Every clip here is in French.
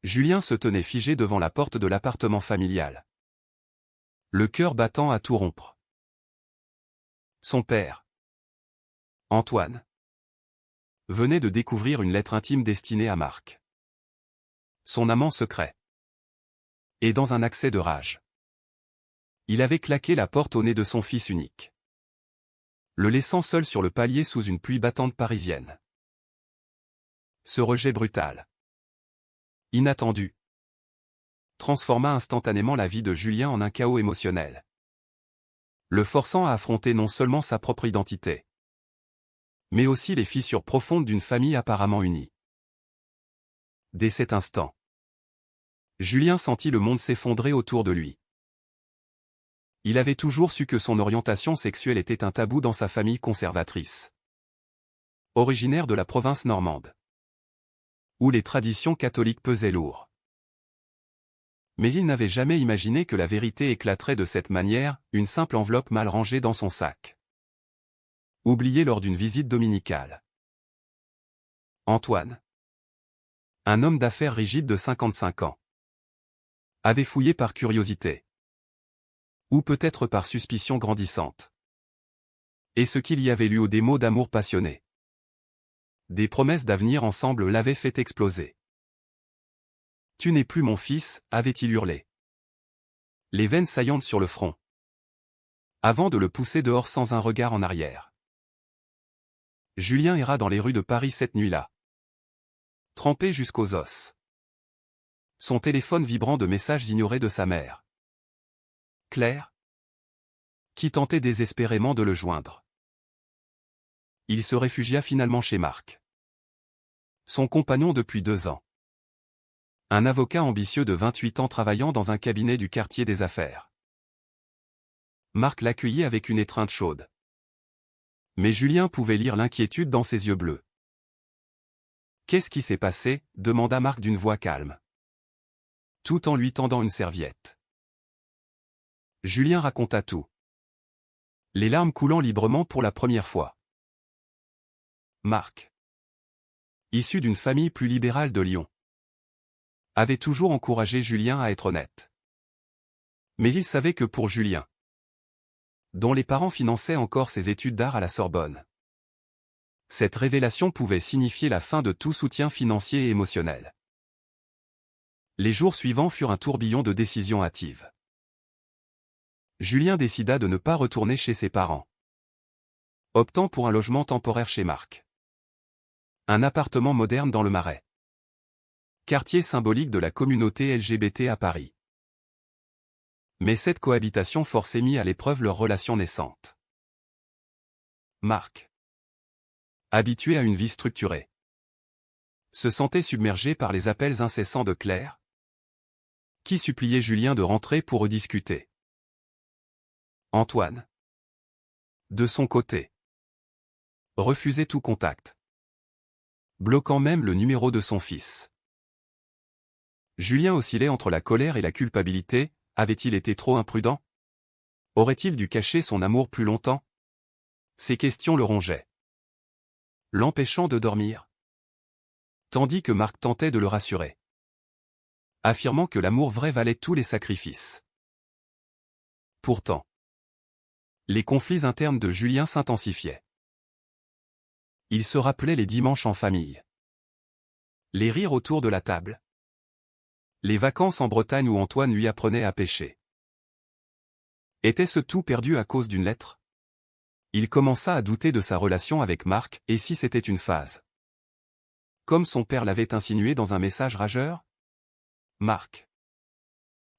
Julien se tenait figé devant la porte de l'appartement familial, le cœur battant à tout rompre. Son père, Antoine, venait de découvrir une lettre intime destinée à Marc, son amant secret. Et dans un accès de rage, il avait claqué la porte au nez de son fils unique, le laissant seul sur le palier sous une pluie battante parisienne. Ce rejet brutal, inattendu, transforma instantanément la vie de Julien en un chaos émotionnel, le forçant à affronter non seulement sa propre identité, mais aussi les fissures profondes d'une famille apparemment unie. Dès cet instant, Julien sentit le monde s'effondrer autour de lui. Il avait toujours su que son orientation sexuelle était un tabou dans sa famille conservatrice, originaire de la province normande, où les traditions catholiques pesaient lourd. Mais il n'avait jamais imaginé que la vérité éclaterait de cette manière, une simple enveloppe mal rangée dans son sac, oubliée lors d'une visite dominicale. Antoine, un homme d'affaires rigide de 55 ans, avait fouillé par curiosité, ou peut-être par suspicion grandissante. Et ce qu'il y avait lu des mots d'amour passionné, des promesses d'avenir ensemble l'avaient fait exploser. « Tu n'es plus mon fils », avait-il hurlé, les veines saillantes sur le front, avant de le pousser dehors sans un regard en arrière. Julien erra dans les rues de Paris cette nuit-là, trempé jusqu'aux os, son téléphone vibrant de messages ignorés de sa mère, Claire, qui tentait désespérément de le joindre. Il se réfugia finalement chez Marc, son compagnon depuis 2 ans. Un avocat ambitieux de 28 ans travaillant dans un cabinet du quartier des affaires. Marc l'accueillit avec une étreinte chaude. Mais Julien pouvait lire l'inquiétude dans ses yeux bleus. « Qu'est-ce qui s'est passé ?» demanda Marc d'une voix calme, tout en lui tendant une serviette. Julien raconta tout, les larmes coulant librement pour la première fois. Marc, issu d'une famille plus libérale de Lyon, avait toujours encouragé Julien à être honnête. Mais il savait que pour Julien, dont les parents finançaient encore ses études d'art à la Sorbonne, cette révélation pouvait signifier la fin de tout soutien financier et émotionnel. Les jours suivants furent un tourbillon de décisions hâtives. Julien décida de ne pas retourner chez ses parents, optant pour un logement temporaire chez Marc. Un appartement moderne dans le Marais, quartier symbolique de la communauté LGBT à Paris. Mais cette cohabitation forcée mit à l'épreuve leur relation naissante. Marc, habitué à une vie structurée, se sentait submergé par les appels incessants de Claire, qui suppliait Julien de rentrer pour rediscuter. Antoine, de son côté, refusait tout contact, bloquant même le numéro de son fils. Julien oscillait entre la colère et la culpabilité. Avait-il été trop imprudent? Aurait-il dû cacher son amour plus longtemps? Ces questions le rongeaient, l'empêchant de dormir, tandis que Marc tentait de le rassurer, affirmant que l'amour vrai valait tous les sacrifices. Pourtant, les conflits internes de Julien s'intensifiaient. Il se rappelait les dimanches en famille, les rires autour de la table, les vacances en Bretagne où Antoine lui apprenait à pêcher. Était-ce tout perdu à cause d'une lettre? Il commença à douter de sa relation avec Marc, et si c'était une phase, comme son père l'avait insinué dans un message rageur? Marc,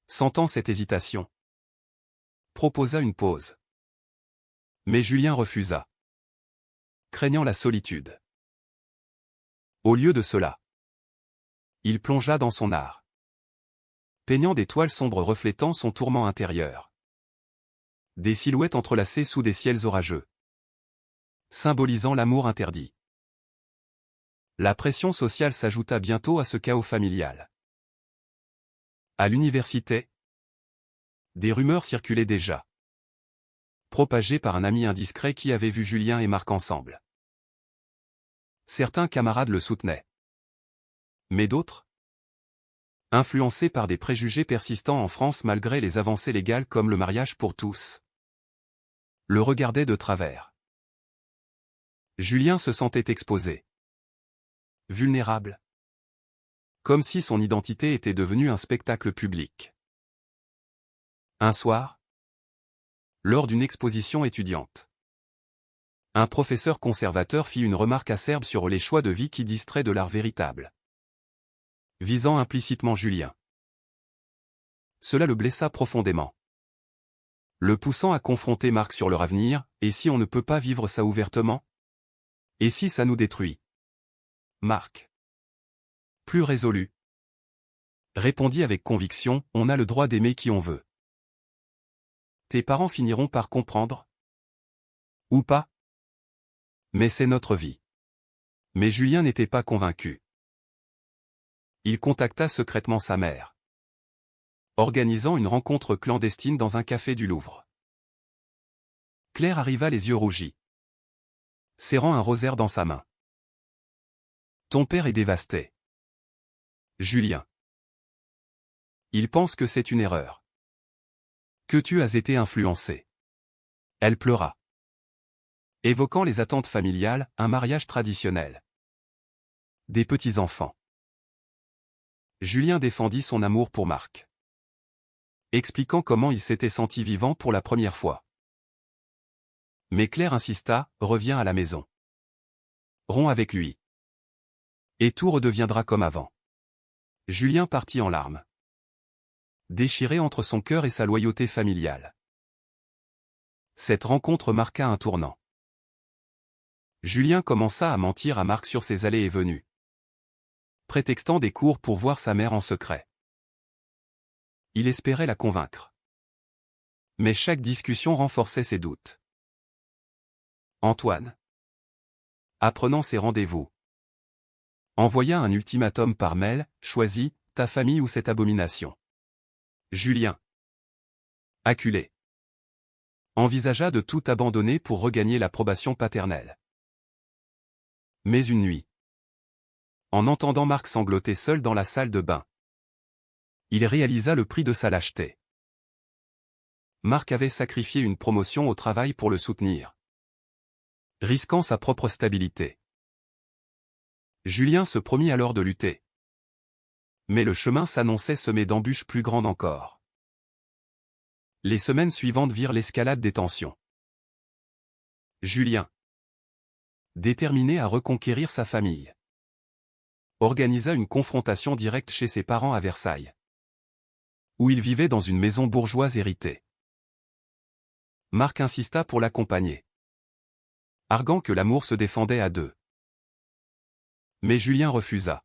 sentant cette hésitation, proposa une pause. Mais Julien refusa, craignant la solitude. Au lieu de cela, il plongea dans son art, peignant des toiles sombres reflétant son tourment intérieur. Des silhouettes entrelacées sous des ciels orageux, symbolisant l'amour interdit. La pression sociale s'ajouta bientôt à ce chaos familial. À l'université, des rumeurs circulaient déjà, propagées par un ami indiscret qui avait vu Julien et Marc ensemble. Certains camarades le soutenaient, mais d'autres Influencé par des préjugés persistants en France malgré les avancées légales comme le mariage pour tous, le regardait de travers. Julien se sentait exposé. Vulnérable. Comme si son identité était devenue un spectacle public. Un soir, lors d'une exposition étudiante, un professeur conservateur fit une remarque acerbe sur les choix de vie qui distraient de l'art véritable, visant implicitement Julien. Cela le blessa profondément, le poussant à confronter Marc sur leur avenir. Et si on ne peut pas vivre ça ouvertement? Et si ça nous détruit? Marc, plus résolu, répondit avec conviction, on a le droit d'aimer qui on veut. Tes parents finiront par comprendre? Ou pas? Mais c'est notre vie. Mais Julien n'était pas convaincu. Il contacta secrètement sa mère, organisant une rencontre clandestine dans un café du Louvre. Claire arriva les yeux rougis, serrant un rosaire dans sa main. Ton père est dévasté. Julien. Il pense que c'est une erreur. Que tu as été influencé. Elle pleura, évoquant les attentes familiales, un mariage traditionnel, des petits-enfants. Julien défendit son amour pour Marc, expliquant comment il s'était senti vivant pour la première fois. Mais Claire insista, reviens à la maison. Romps avec lui. Et tout redeviendra comme avant. Julien partit en larmes, déchiré entre son cœur et sa loyauté familiale. Cette rencontre marqua un tournant. Julien commença à mentir à Marc sur ses allées et venues, prétextant des cours pour voir sa mère en secret. Il espérait la convaincre. Mais chaque discussion renforçait ses doutes. Antoine, apprenant ses rendez-vous, envoya un ultimatum par mail, choisis, ta famille ou cette abomination. Julien, acculé, envisagea de tout abandonner pour regagner l'approbation paternelle. Mais une nuit, en entendant Marc sangloter seul dans la salle de bain, il réalisa le prix de sa lâcheté. Marc avait sacrifié une promotion au travail pour le soutenir, risquant sa propre stabilité. Julien se promit alors de lutter. Mais le chemin s'annonçait semé d'embûches plus grandes encore. Les semaines suivantes virent l'escalade des tensions. Julien, déterminé à reconquérir sa famille, organisa une confrontation directe chez ses parents à Versailles, où il vivait dans une maison bourgeoise héritée. Marc insista pour l'accompagner, arguant que l'amour se défendait à deux. Mais Julien refusa,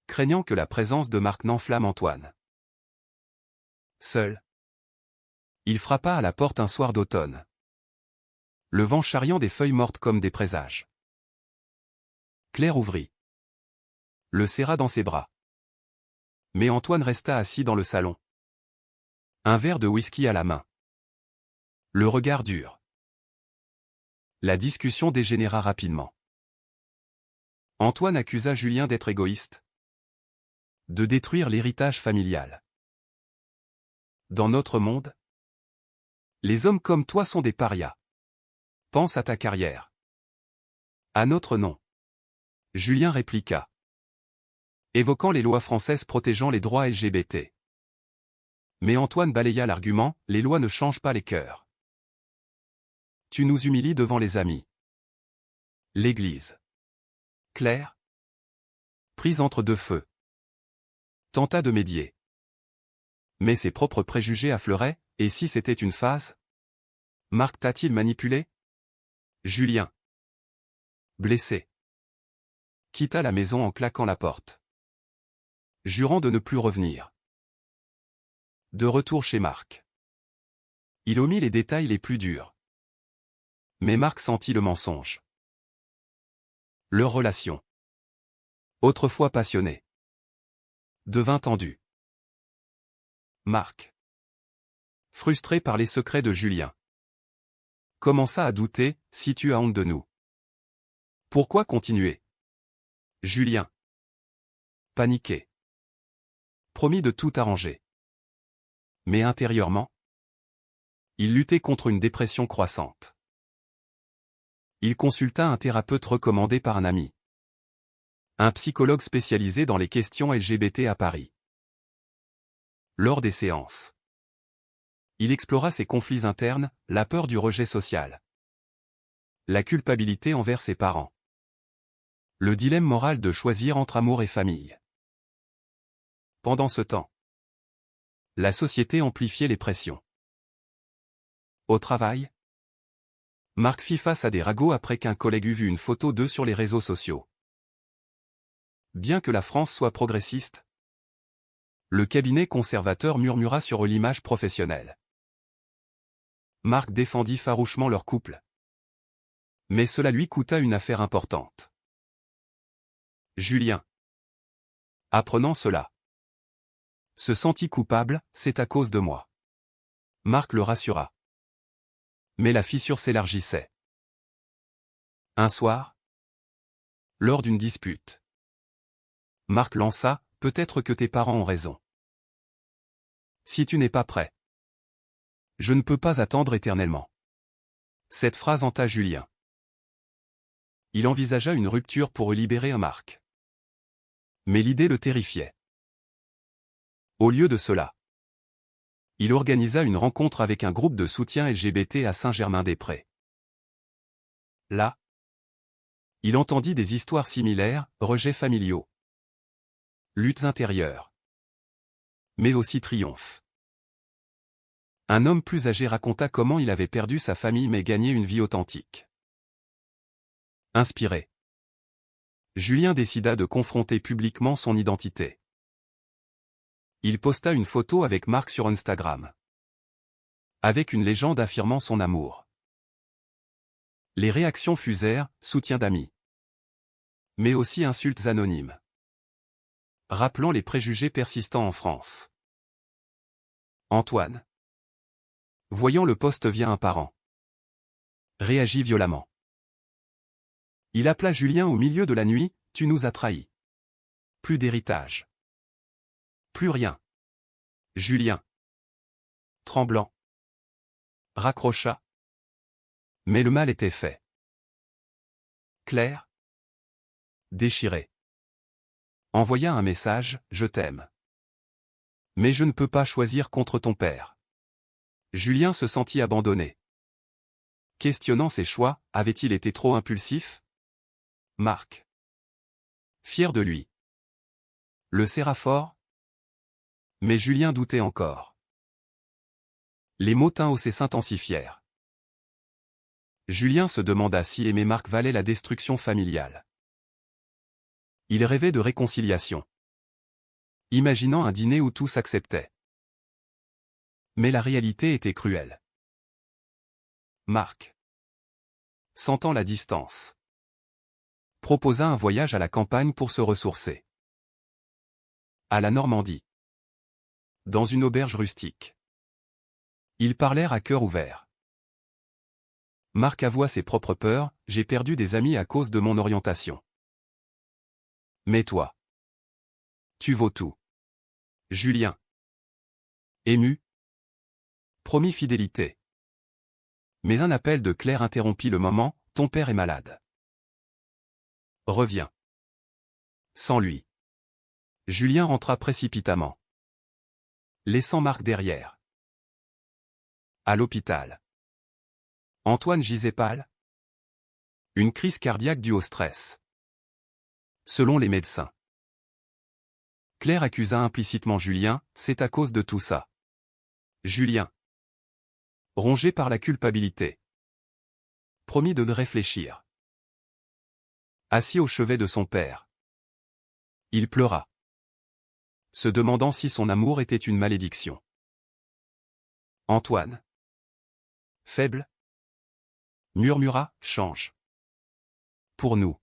craignant que la présence de Marc n'enflamme Antoine. Seul, il frappa à la porte un soir d'automne, le vent charriant des feuilles mortes comme des présages. Claire ouvrit, le serra dans ses bras. Mais Antoine resta assis dans le salon, un verre de whisky à la main, le regard dur. La discussion dégénéra rapidement. Antoine accusa Julien d'être égoïste, de détruire l'héritage familial. Dans notre monde, les hommes comme toi sont des parias. Pense à ta carrière. À notre nom. Julien répliqua, évoquant les lois françaises protégeant les droits LGBT. Mais Antoine balaya l'argument, les lois ne changent pas les cœurs. Tu nous humilies devant les amis. L'Église. Claire, prise entre deux feux, tenta de médier. Mais ses propres préjugés affleuraient, et si c'était une phase? Marc t'a-t-il manipulé? Julien, blessé, quitta la maison en claquant la porte, jurant de ne plus revenir. De retour chez Marc, il omit les détails les plus durs. Mais Marc sentit le mensonge. Leur relation, autrefois passionnée, devint tendue. Marc, frustré par les secrets de Julien, commença à douter, si tu as honte de nous. Pourquoi continuer? Julien, paniqué, Promit de tout arranger. Mais intérieurement, il luttait contre une dépression croissante. Il consulta un thérapeute recommandé par un ami. Un psychologue spécialisé dans les questions LGBT à Paris. Lors des séances, il explora ses conflits internes, la peur du rejet social, la culpabilité envers ses parents, le dilemme moral de choisir entre amour et famille. Pendant ce temps, la société amplifiait les pressions. Au travail, Marc fit face à des ragots après qu'un collègue eut vu une photo d'eux sur les réseaux sociaux. Bien que la France soit progressiste, le cabinet conservateur murmura sur l'image professionnelle. Marc défendit farouchement leur couple. Mais cela lui coûta une affaire importante. Julien, apprenant cela, se sentit coupable, c'est à cause de moi. Marc le rassura. Mais la fissure s'élargissait. Un soir, lors d'une dispute, Marc lança, peut-être que tes parents ont raison. Si tu n'es pas prêt, je ne peux pas attendre éternellement. Cette phrase hanta Julien. Il envisagea une rupture pour libérer un Marc. Mais l'idée le terrifiait. Au lieu de cela, il organisa une rencontre avec un groupe de soutien LGBT à Saint-Germain-des-Prés. Là, il entendit des histoires similaires, rejets familiaux, luttes intérieures, mais aussi triomphes. Un homme plus âgé raconta comment il avait perdu sa famille mais gagné une vie authentique. Inspiré, Julien décida de confronter publiquement son identité. Il posta une photo avec Marc sur Instagram, avec une légende affirmant son amour. Les réactions fusèrent, soutien d'amis, mais aussi insultes anonymes, rappelant les préjugés persistants en France. Antoine, voyant le post via un parent, réagit violemment. Il appela Julien au milieu de la nuit, « Tu nous as trahis. Plus d'héritage. Plus rien. » Julien, tremblant, raccrocha. Mais le mal était fait. Claire, déchirée, envoya un message, « Je t'aime. Mais je ne peux pas choisir contre ton père. » Julien se sentit abandonné. Questionnant ses choix, avait-il été trop impulsif? Marc, fier de lui, le serra fort. Mais Julien doutait encore. Les mots Tinhossé s'intensifièrent. Julien se demanda si aimer Marc valait la destruction familiale. Il rêvait de réconciliation, imaginant un dîner où tout s'acceptait. Mais la réalité était cruelle. Marc, sentant la distance, proposa un voyage à la campagne pour se ressourcer. À la Normandie. Dans une auberge rustique. Ils parlèrent à cœur ouvert. Marc avoua ses propres peurs, « J'ai perdu des amis à cause de mon orientation. Mais toi, tu vaux tout. » Julien, ému, promit fidélité. Mais un appel de Claire interrompit le moment, « Ton père est malade. Reviens. » Sans lui, Julien rentra précipitamment, laissant Marc derrière. À l'hôpital. Antoine gisait pâle. Une crise cardiaque due au stress. Selon les médecins. Claire accusa implicitement Julien, « C'est à cause de tout ça. » Julien, rongé par la culpabilité, promit de ne réfléchir. Assis au chevet de son père, il pleura, se demandant si son amour était une malédiction. Antoine, faible, murmura, « Change. Pour nous. »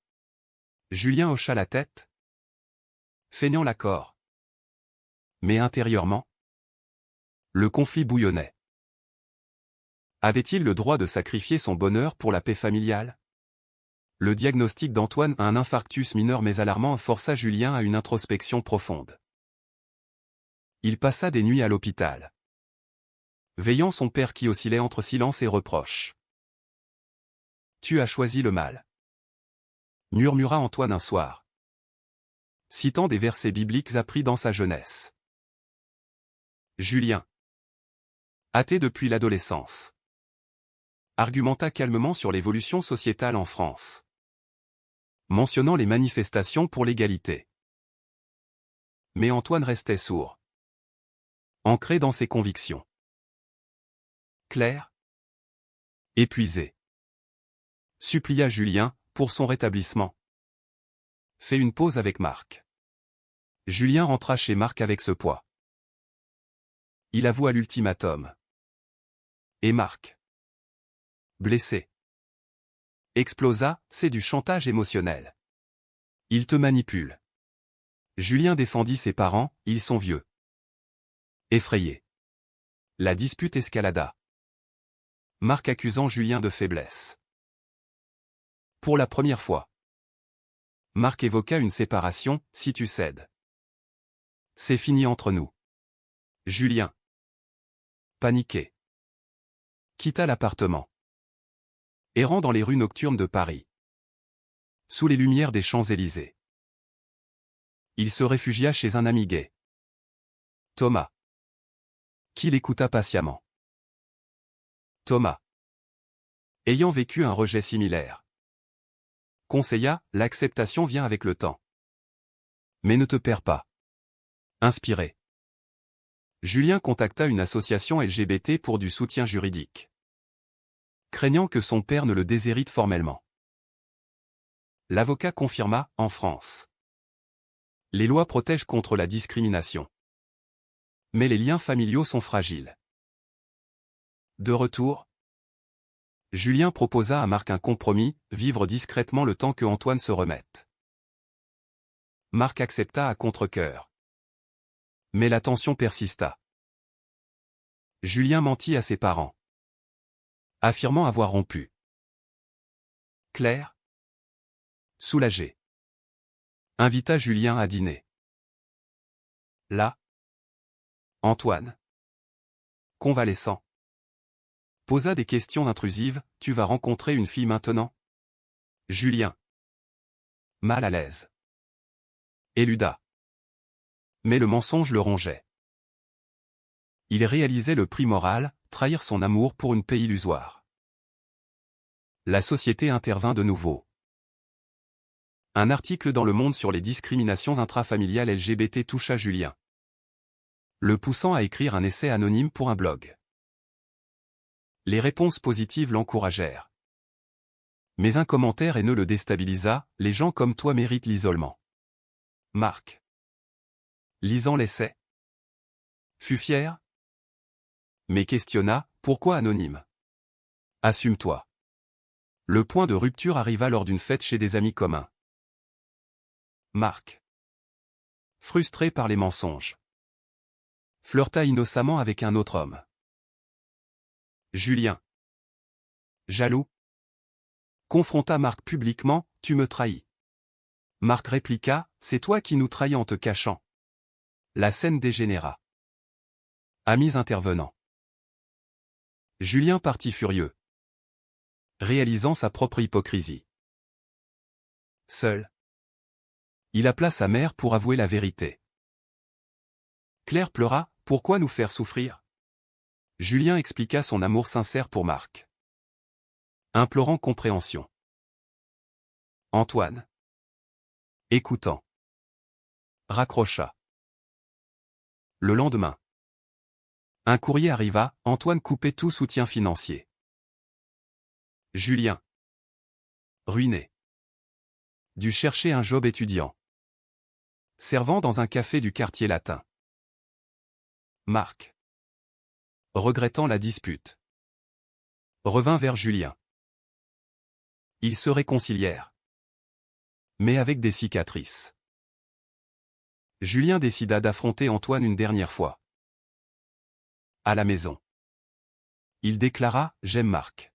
Julien hocha la tête, feignant l'accord. Mais intérieurement, le conflit bouillonnait. Avait-il le droit de sacrifier son bonheur pour la paix familiale? Le diagnostic d'Antoine, un infarctus mineur mais alarmant, força Julien à une introspection profonde. Il passa des nuits à l'hôpital, veillant son père qui oscillait entre silence et reproche. « Tu as choisi le mal », murmura Antoine un soir, citant des versets bibliques appris dans sa jeunesse. Julien, athée depuis l'adolescence, argumenta calmement sur l'évolution sociétale en France, mentionnant les manifestations pour l'égalité. Mais Antoine restait sourd, ancré dans ses convictions. Claire, épuisé, supplia Julien, pour son rétablissement. Fais une pause avec Marc. Julien rentra chez Marc avec ce poids. Il avoua l'ultimatum. Et Marc, blessé, explosa, c'est du chantage émotionnel. Il te manipule. Julien défendit ses parents, ils sont vieux. Effrayé. La dispute escalada. Marc accusant Julien de faiblesse. Pour la première fois, Marc évoqua une séparation, si tu cèdes. C'est fini entre nous. Julien, paniqué, quitta l'appartement, errant dans les rues nocturnes de Paris, sous les lumières des Champs-Élysées. Il se réfugia chez un ami gay, Thomas, qui l'écouta patiemment. Thomas, ayant vécu un rejet similaire, conseilla, l'acceptation vient avec le temps. Mais ne te perds pas. Inspiré, Julien contacta une association LGBT pour du soutien juridique, craignant que son père ne le déshérite formellement. L'avocat confirma, en France, les lois protègent contre la discrimination. Mais les liens familiaux sont fragiles. De retour, Julien proposa à Marc un compromis, vivre discrètement le temps que Antoine se remette. Marc accepta à contre-cœur. Mais la tension persista. Julien mentit à ses parents, affirmant avoir rompu. Claire, soulagée, invita Julien à dîner. Là, Antoine, convalescent, posa des questions intrusives, « Tu vas rencontrer une fille maintenant ?» Julien, mal à l'aise, éluda. Mais le mensonge le rongeait. Il réalisait le prix moral, trahir son amour pour une paix illusoire. La société intervint de nouveau. Un article dans Le Monde sur les discriminations intrafamiliales LGBT toucha Julien, le poussant à écrire un essai anonyme pour un blog. Les réponses positives l'encouragèrent. Mais un commentaire haineux le déstabilisa, « Les gens comme toi méritent l'isolement. » Marc, lisant l'essai, fut fier, mais questionna, « Pourquoi anonyme ? Assume-toi. » Le point de rupture arriva lors d'une fête chez des amis communs. Marc, frustré par les mensonges, flirta innocemment avec un autre homme. Julien, jaloux, confronta Marc publiquement, « Tu me trahis. » Marc répliqua, « C'est toi qui nous trahis en te cachant. » La scène dégénéra. Amis intervenants. Julien partit furieux, réalisant sa propre hypocrisie. Seul, il appela sa mère pour avouer la vérité. Claire pleura, « Pourquoi nous faire souffrir ?» Julien expliqua son amour sincère pour Marc, implorant compréhension. Antoine, écoutant, raccrocha. Le lendemain, un courrier arriva, Antoine coupait tout soutien financier. Julien, ruiné, dut chercher un job étudiant, servant dans un café du quartier latin. Marc, regrettant la dispute, revint vers Julien. Ils se réconcilièrent, mais avec des cicatrices. Julien décida d'affronter Antoine une dernière fois. À la maison, il déclara, « J'aime Marc.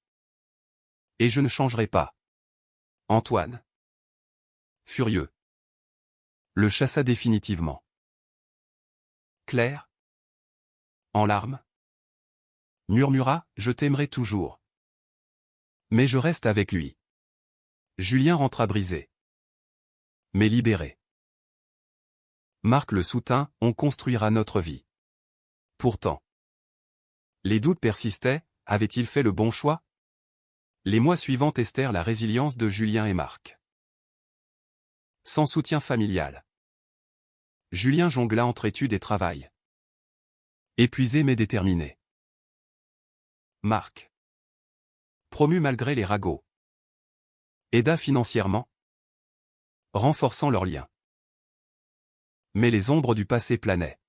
Et je ne changerai pas. » Antoine, furieux, le chassa définitivement. Claire, En larmes, murmura, je t'aimerai toujours. Mais je reste avec lui. Julien rentra brisé. Mais libéré. Marc le soutint, on construira notre vie. Pourtant, les doutes persistaient, avait-il fait le bon choix? Les mois suivants testèrent la résilience de Julien et Marc. Sans soutien familial. Julien jongla entre études et travail. Épuisé mais déterminé. Marc, promu malgré les ragots, aida financièrement, renforçant leurs liens. Mais les ombres du passé planaient.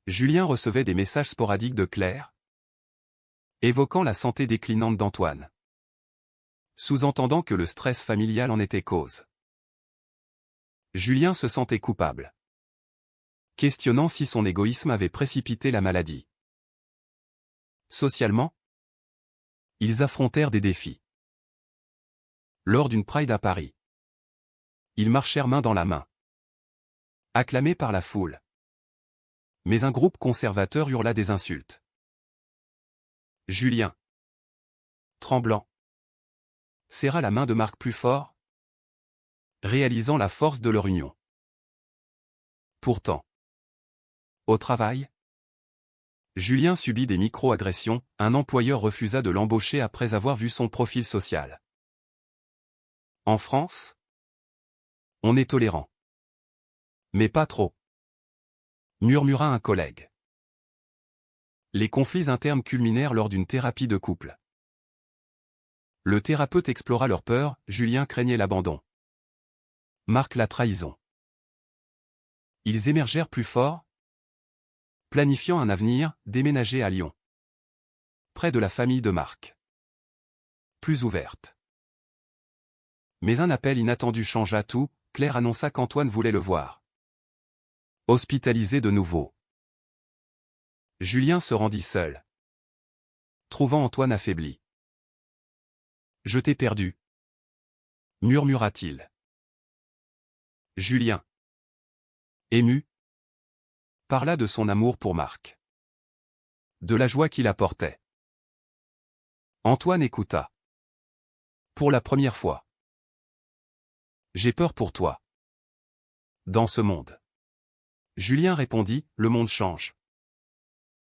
Julien recevait des messages sporadiques de Claire, évoquant la santé déclinante d'Antoine, sous-entendant que le stress familial en était cause. Julien se sentait coupable, questionnant si son égoïsme avait précipité la maladie. Socialement, ils affrontèrent des défis. Lors d'une Pride à Paris, ils marchèrent main dans la main, acclamés par la foule. Mais un groupe conservateur hurla des insultes. Julien, tremblant, serra la main de Marc plus fort, réalisant la force de leur union. Pourtant, au travail, Julien subit des micro-agressions, un employeur refusa de l'embaucher après avoir vu son profil social. En France, on est tolérant. Mais pas trop, murmura un collègue. Les conflits internes culminèrent lors d'une thérapie de couple. Le thérapeute explora leur peur, Julien craignait l'abandon. Marc la trahison. Ils émergèrent plus forts, planifiant un avenir, déménager à Lyon. Près de la famille de Marc. Plus ouverte. Mais un appel inattendu changea tout, Claire annonça qu'Antoine voulait le voir. Hospitalisé de nouveau. Julien se rendit seul, trouvant Antoine affaibli. « Je t'ai perdu », murmura-t-il. Julien, ému, parla de son amour pour Marc. De la joie qu'il apportait. Antoine écouta. Pour la première fois. « J'ai peur pour toi. Dans ce monde. » Julien répondit, « Le monde change.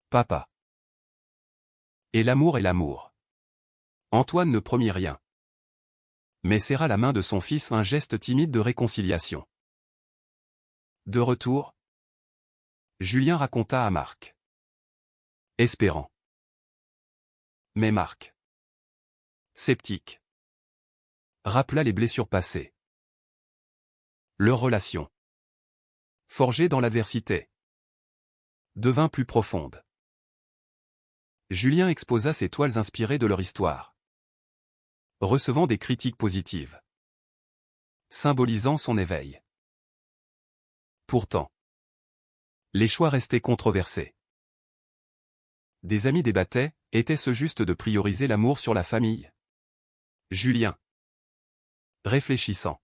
Papa. » Et l'amour est l'amour. Antoine ne promit rien. Mais serra la main de son fils, un geste timide de réconciliation. De retour, Julien raconta à Marc. Espérant. Mais Marc, sceptique, rappela les blessures passées. Leur relation, forgée dans l'adversité, devint plus profonde. Julien exposa ses toiles inspirées de leur histoire, recevant des critiques positives, symbolisant son éveil. Pourtant, les choix restaient controversés. Des amis débattaient, était-ce juste de prioriser l'amour sur la famille? Julien, réfléchissant,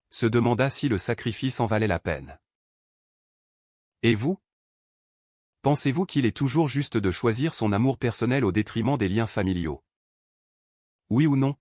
se demanda si le sacrifice en valait la peine. Et vous? Pensez-vous qu'il est toujours juste de choisir son amour personnel au détriment des liens familiaux? Oui ou non?